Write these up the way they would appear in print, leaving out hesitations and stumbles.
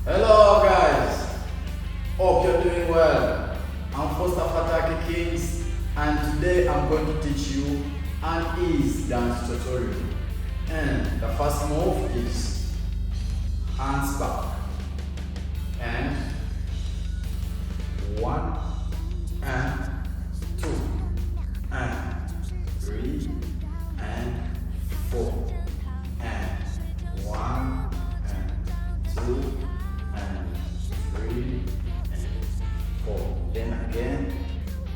Hello guys, hope you're doing well. I'm FATAKI Kings and today I'm going to teach you an ease dance tutorial. And the first move is hands back and 1 and 2 and 3 and 4 and 1 and 2 and 3 and 4. Then again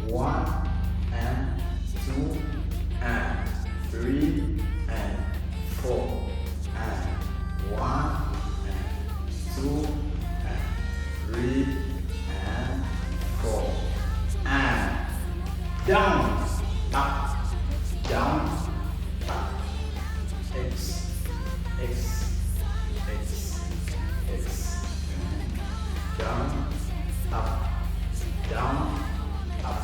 1 and 2 and 3 and 4 and 1 and 2 and 3 and 4 and down, up, down, up, X, X, X, X, down, up, down, up,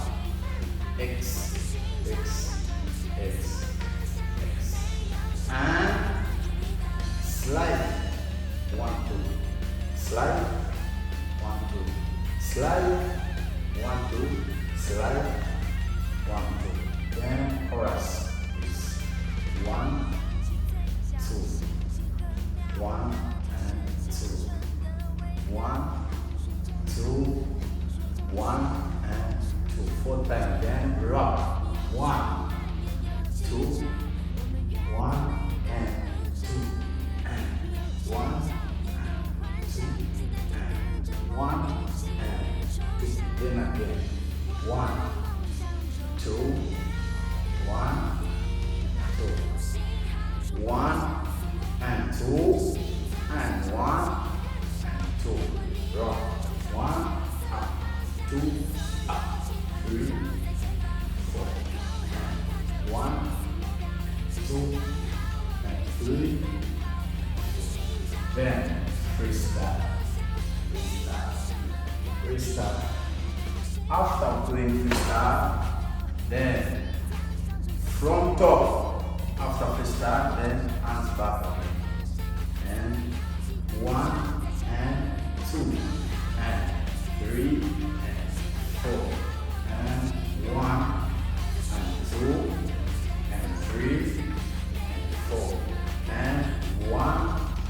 X, X, X, X, and slide, 1, 2, slide, 1, 2, slide, 1, 2, slide, 1, 2. Then chorus is 1, 2, 1 and 2, 1, 2, 1 and 2. 4 times. Then rock. 1, 2, 1 and 2 and 1 and 2 and 1 and 2. Then again 1, 2, 1, 2, 1 and 2 and 1 and 2. Rock. 1 up, 2 up, 3, 4 and 1, 2 and 3. Then freestyle, freestyle, freestyle. After doing freestyle, then from top, after freestyle, then hands back again. And 1 and 2 and 3 and 4 and 1 and 2 and 3 and 4 and 1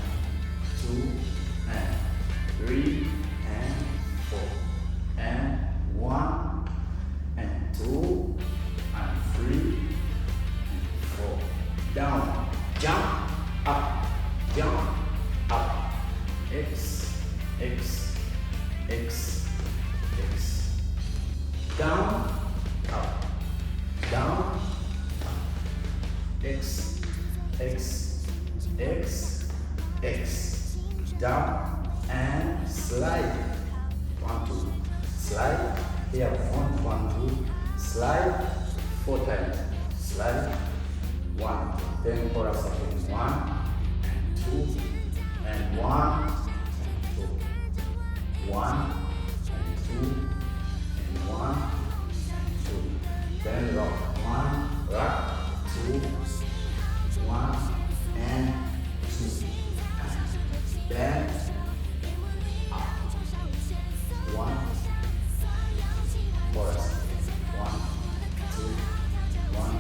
and 2 and 3 and 4 and 1 and 2 and 3 and 4. Down, jump, up, jump, up. X, X, X, X. Down, up, down, up. X, X, X, X. Down and slide. 1, 2. Slide. Here, 1, 2. Slide 4 times. Slide 1. Then chorus again. 1 and 2 and 1 and 2. 1 and 2 and 1 and 2. Then rock. 1, rock, 2, 1 and 2. And then up. 1. Chorus. 1, 2, 1,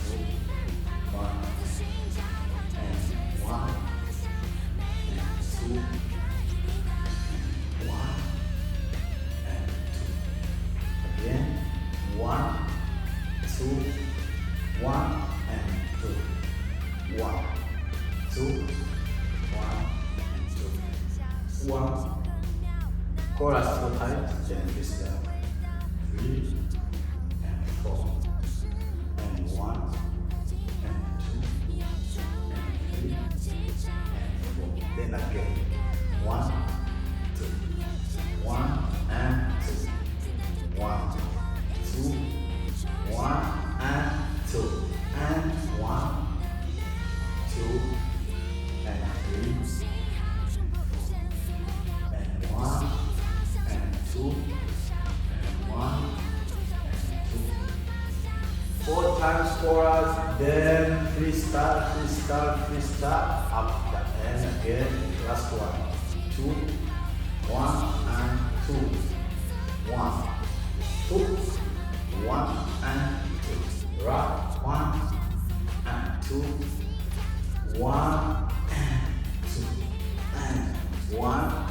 2, 1, and 1, and 2, 1, and 2. Again, 1, 2, 1, and 2. 1, 2, 1, and 2. 1. Chorus 4 times, then freestyle. 3 and 4 and 1 and 2 and 3 and 4. Then again 1, 2, 1 and 2, 1, 2, 1 and 2 and 1, 2 and 3 and 1 and 2 and 1 and 2. 4 times chorus, then freestyle, freestyle, freestyle, up and again Last one. 2, 1, and 2. 1, 2, 1, and 2. Right. 1, and 2. 1, and 2. And 1,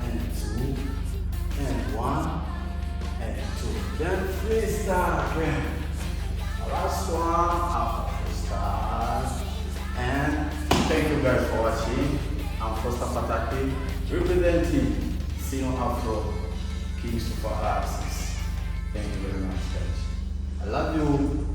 and 2. And 1, and 2. Then freestyle again. Last one after freestyle. And thank you guys for watching. I'm FATAKI, representing Sino Afro Kings Super Artists. Thank you very much, guys. I love you.